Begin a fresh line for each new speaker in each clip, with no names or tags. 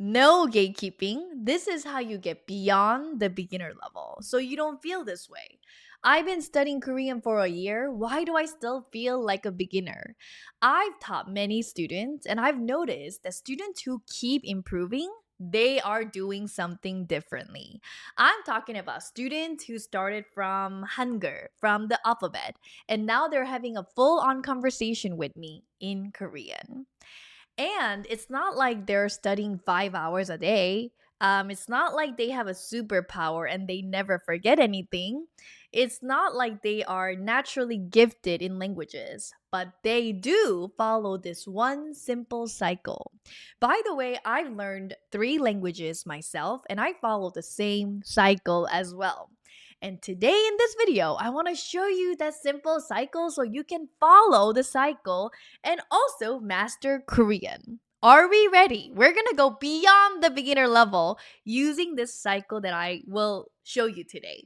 No gatekeeping. This is how you get beyond the beginner level so you don't feel this way. I've been studying Korean for a year. Why do I still feel like a beginner? I've taught many students and I've noticed that students who keep improving, they are doing something differently. I'm talking about students who started from Hangul, from the alphabet, and now they're having a full on conversation with me in Korean. And it's not like they're studying 5 hours a day. It's not like they have a superpower and they never forget anything. It's not like they are naturally gifted in languages, but they do follow this one simple cycle. By the way, I've learned 3 languages myself and I follow the same cycle as well. And today in this video, I want to show you that simple cycle so you can follow the cycle and also master Korean. Are we ready? We're gonna go beyond the beginner level using this cycle that I will show you today.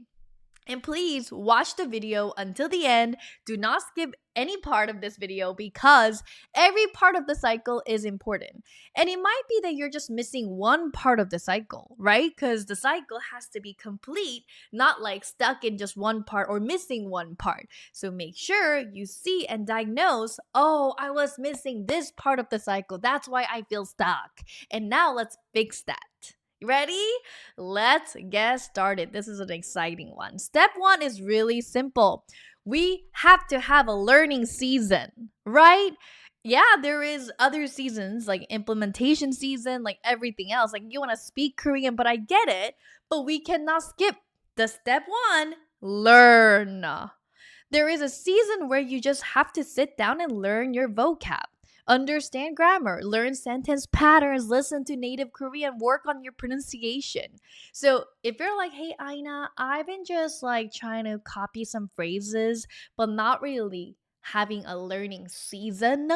And please watch the video until the end. Do not skip any part of this video because every part of the cycle is important. And it might be that you're just missing one part of the cycle, right? Because the cycle has to be complete, not like stuck in just one part or missing one part. So make sure you see and diagnose, oh, I was missing this part of the cycle. That's why I feel stuck. And now let's fix that. Ready? Let's get started. This is an exciting one. Step 1 is really simple. We have to have a learning season, right? Yeah, there is other seasons like implementation season, like everything else. Like you want to speak Korean, but I get it, but we cannot skip the step 1, learn. There is a season where you just have to sit down and learn your vocab. Understand grammar, learn sentence patterns, listen to native Korean, work on your pronunciation. So if you're like, hey, Aina, I've been just like trying to copy some phrases, but not really having a learning season,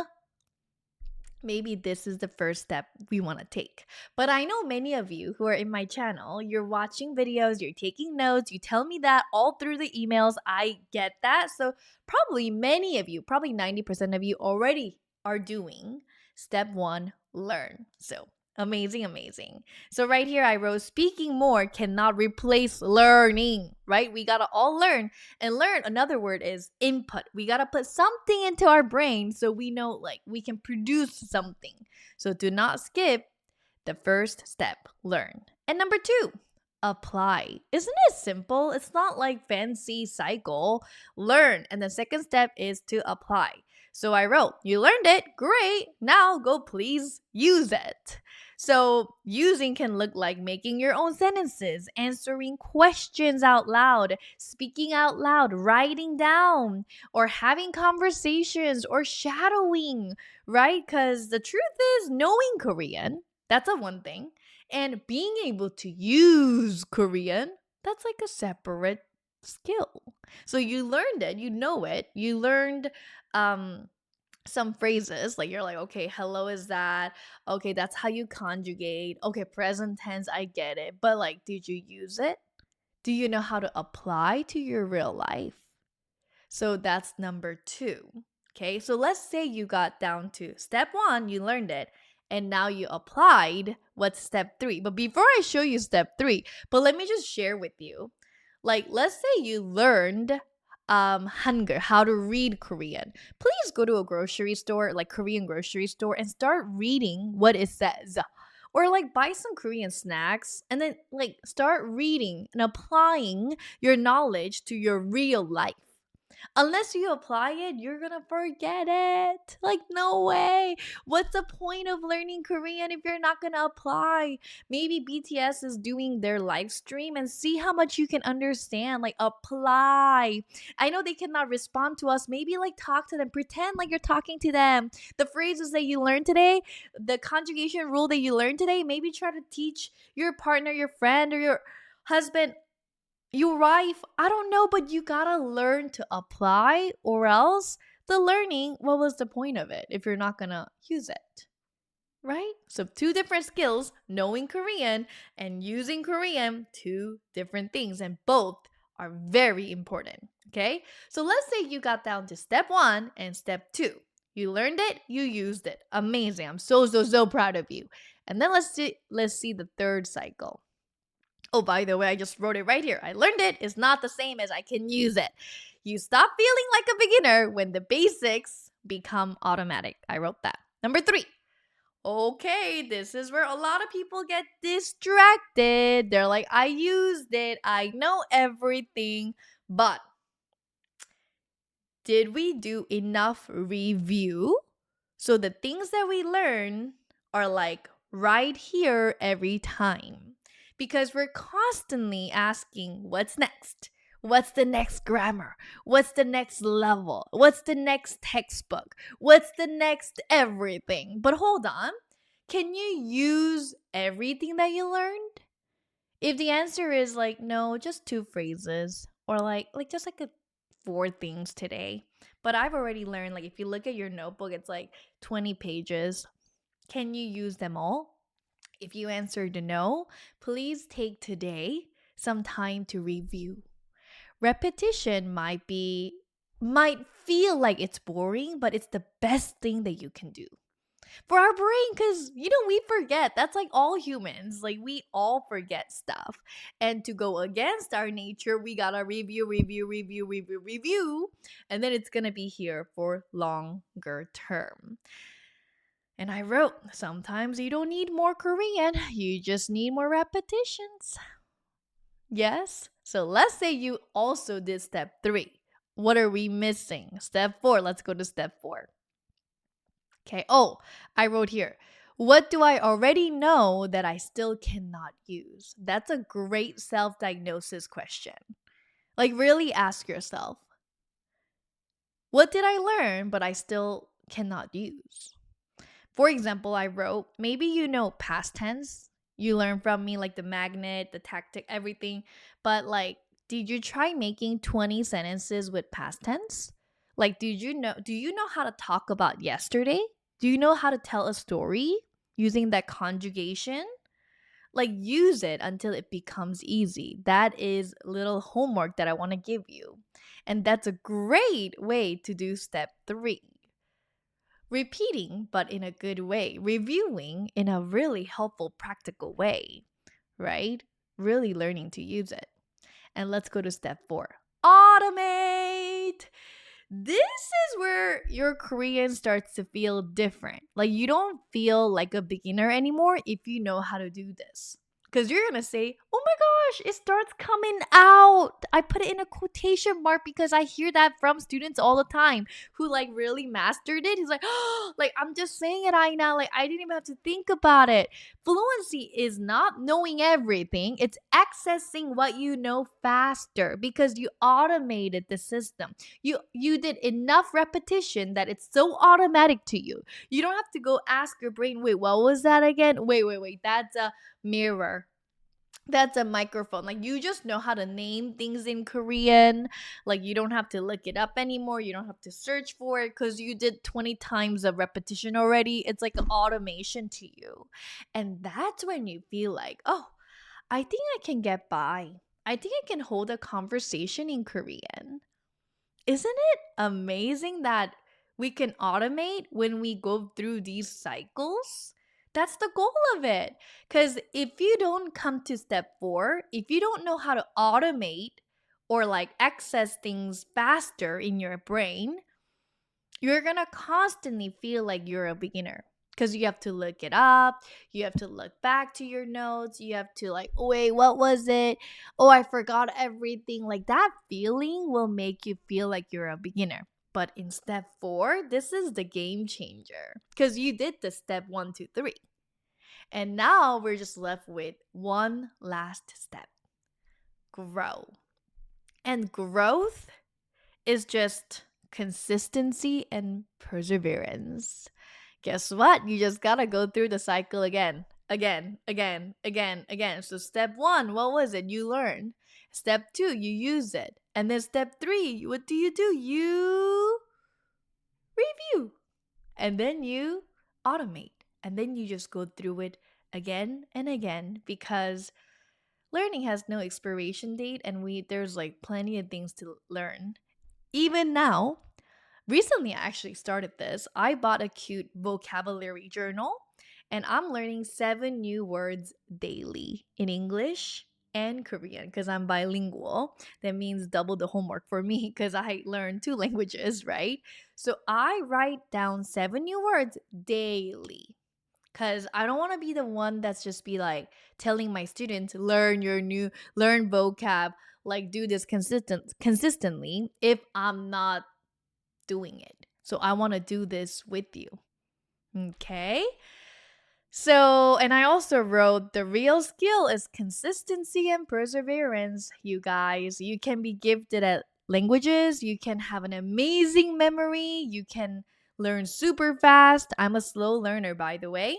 maybe this is the first step we want to take. But I know many of you who are in my channel, you're watching videos, you're taking notes, you tell me that all through the emails. I get that. So probably many of you, probably 90% of you already are doing step 1, learn. So amazing, amazing. So right here I wrote speaking more cannot replace learning, right? We gotta all learn. And learn, another word is input. We gotta put something into our brain so we know like we can produce something. So do not skip the first step, learn. And number 2, apply. Isn't it simple? It's not like fancy cycle. Learn. And the second step is to apply. So I wrote, you learned it, great. Now go please use it. So using can look like making your own sentences, answering questions out loud, speaking out loud, writing down, or having conversations or shadowing, right? Because the truth is knowing Korean, that's a one thing. And being able to use Korean, that's like a separate skill. So you learned it, you know it, you learned some phrases like you're like, okay, hello is that, okay, that's how you conjugate, okay, present tense, I get it, but like, did you use it? Do you know how to apply to your real life? So that's number 2. Okay, so let's say you got down to step 1, you learned it, and now you applied what's step 3. But before I show you step 3, but let me just share with you, like, let's say you learned Hangul, how to read Korean. Please go to a grocery store, like Korean grocery store, and start reading what it says. Or like buy some Korean snacks and then like start reading and applying your knowledge to your real life. Unless you apply it, you're gonna forget it. Like, no way. What's the point of learning Korean if you're not gonna apply? Maybe BTS is doing their live stream and see how much you can understand. Like, apply. I know they cannot respond to us. Maybe like talk to them, pretend like you're talking to them. The phrases that you learned today, the conjugation rule that you learned today, maybe try to teach your partner, your friend, or your husband, your wife. I don't know, but you gotta learn to apply, or else the learning, what was the point of it if you're not gonna use it? Right? So 2 different skills, knowing Korean and using Korean, 2 different things, and both are very important. Okay? So let's say you got down to step 1 and step 2. You learned it, you used it. Amazing. I'm so proud of you. And then let's see the third cycle. Oh, by the way, I just wrote it right here. I learned it. It's not the same as I can use it. You stop feeling like a beginner when the basics become automatic. I wrote that. Number 3. Okay, this is where a lot of people get distracted. They're like, I used it, I know everything, but did we do enough review? So the things that we learn are like right here every time. Because we're constantly asking, what's next? What's the next grammar? What's the next level? What's the next textbook? What's the next everything? But hold on. Can you use everything that you learned? If the answer is like no, just 2 phrases or like just like a 4 things today. But I've already learned like if you look at your notebook it's like 20 pages. Can you use them all? If you answered no, please take today some time to review. Repetition might feel like it's boring, but it's the best thing that you can do for our brain because we forget. That's like all humans, like we all forget stuff, and to go against our nature we gotta review, and then it's gonna be here for longer term. And I wrote, sometimes you don't need more Korean, you just need more repetitions. Yes, so let's say you also did step 3. What are we missing? Step 4. Let's go to step 4. Okay. Oh, I wrote here. What do I already know that I still cannot use? That's a great self diagnosis question. Like, really ask yourself, what did I learn but I still cannot use? For example, I wrote, maybe you know past tense. You learn from me like the magnet, the tactic, everything. But like, did you try making 20 sentences with past tense? Like, do you know how to talk about yesterday? Do you know how to tell a story using that conjugation? Like, use it until it becomes easy. That is little homework that I want to give you. And that's a great way to do step 3. Repeating, but in a good way. Reviewing in a really helpful, practical way, right? Really learning to use it. And let's go to step 4. Automate! This is where your Korean starts to feel different. Like you don't feel like a beginner anymore if you know how to do this. Because you're going to say, oh my gosh, it starts coming out. I put it in a quotation mark because I hear that from students all the time who like really mastered it. He's like, oh, like I'm just saying it right now. Like I didn't even have to think about it. Fluency is not knowing everything. It's accessing what you know faster because you automated the system. You did enough repetition that it's so automatic to you. You don't have to go ask your brain, wait, what was that again? Wait. That's a mirror. That's a microphone. Like you just know how to name things in Korean. Like you don't have to look it up anymore. You don't have to search for it because you did 20 times of repetition already. It's like an automation to you. And that's when you feel like, oh, I think I can get by. I think I can hold a conversation in Korean. Isn't it amazing that we can automate when we go through these cycles? That's the goal of it. Because if you don't come to step 4, if you don't know how to automate or like access things faster in your brain, you're going to constantly feel like you're a beginner. Because you have to look it up, you have to look back to your notes, you have to like, wait, what was it? Oh, I forgot everything. Like that feeling will make you feel like you're a beginner. But in step 4, this is the game changer. Because you did the step 1, 2, 3. And now we're just left with one last step: grow. And growth is just consistency and perseverance. Guess what? You just gotta go through the cycle again. Again. So step 1, what was it? You learn. Step 2, you use it. And then step 3, what do? You review. And then you automate. And then you just go through it again and again because learning has no expiration date and there's like plenty of things to learn. Even now, recently I actually started this. I bought a cute vocabulary journal And I'm learning 7 new words daily in English and Korean because I'm bilingual. That means double the homework for me because I learn 2 languages, right? So I write down 7 new words daily because I don't want to be the one that's just be like telling my students learn vocab, like do this consistently if I'm not doing it. So I want to do this with you. Okay. So, and I also wrote the real skill is consistency and perseverance, you guys. You can be gifted at languages, you can have an amazing memory, you can learn super fast. I'm a slow learner, by the way.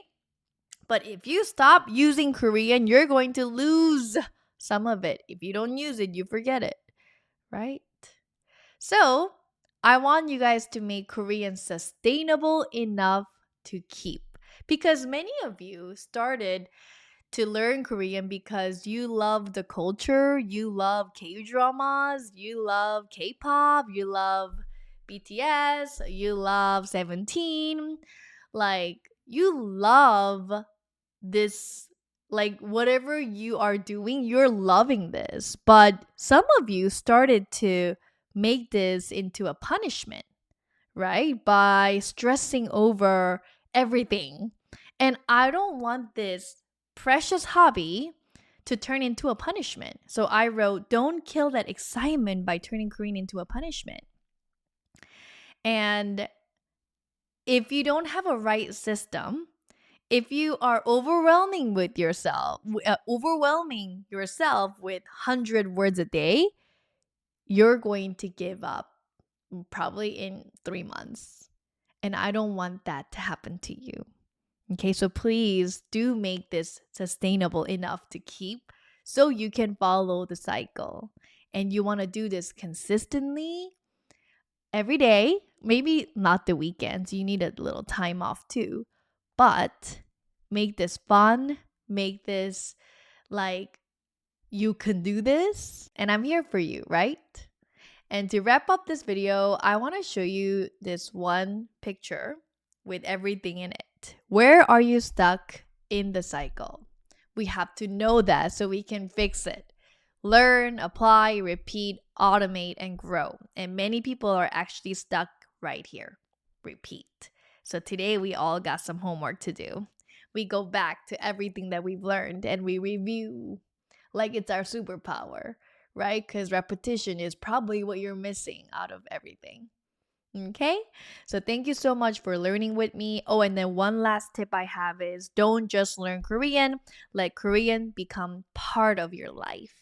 But if you stop using Korean, you're going to lose some of it. If you don't use it, you forget it, right? So, I want you guys to make Korean sustainable enough to keep. Because many of you started to learn Korean because you love the culture, you love K dramas, you love K pop, you love BTS, you love 17. Like, you love this, like, whatever you are doing, you're loving this. But some of you started to make this into a punishment, right? By stressing over everything. And I don't want this precious hobby to turn into a punishment. So I wrote, don't kill that excitement by turning Korean into a punishment. And if you don't have a right system, if you are overwhelming yourself with 100 words a day, you're going to give up probably in 3 months. And I don't want that to happen to you. Okay, so please do make this sustainable enough to keep so you can follow the cycle. And you want to do this consistently every day, maybe not the weekends. You need a little time off too. But make this fun, make this like you can do this, and I'm here for you, right? And to wrap up this video, I want to show you this one picture with everything in it. Where are you stuck in the cycle? We have to know that so we can fix it. Learn, apply, repeat, automate, and grow. And many people are actually stuck right here. Repeat. So today we all got some homework to do. We go back to everything that we've learned and we review like it's our superpower, right? Because repetition is probably what you're missing out of everything. Okay, so thank you so much for learning with me. Oh, and then one last tip I have is don't just learn Korean, let Korean become part of your life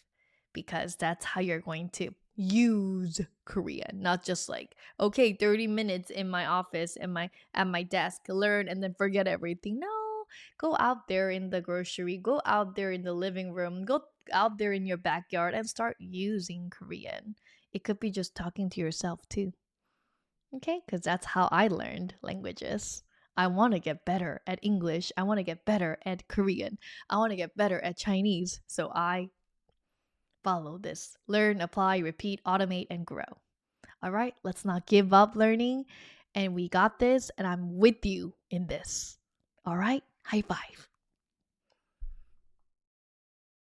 because that's how you're going to use Korean, not just like, okay, 30 minutes in my office and at my desk, learn and then forget everything. No, go out there in the grocery, go out there in the living room, go out there in your backyard and start using Korean. It could be just talking to yourself too. Okay, because that's how I learned languages. I want to get better at English. I want to get better at Korean. I want to get better at Chinese. So I follow this: learn, apply, repeat, automate, and grow. All right, let's not give up learning. And we got this, and I'm with you in this. All right, high five.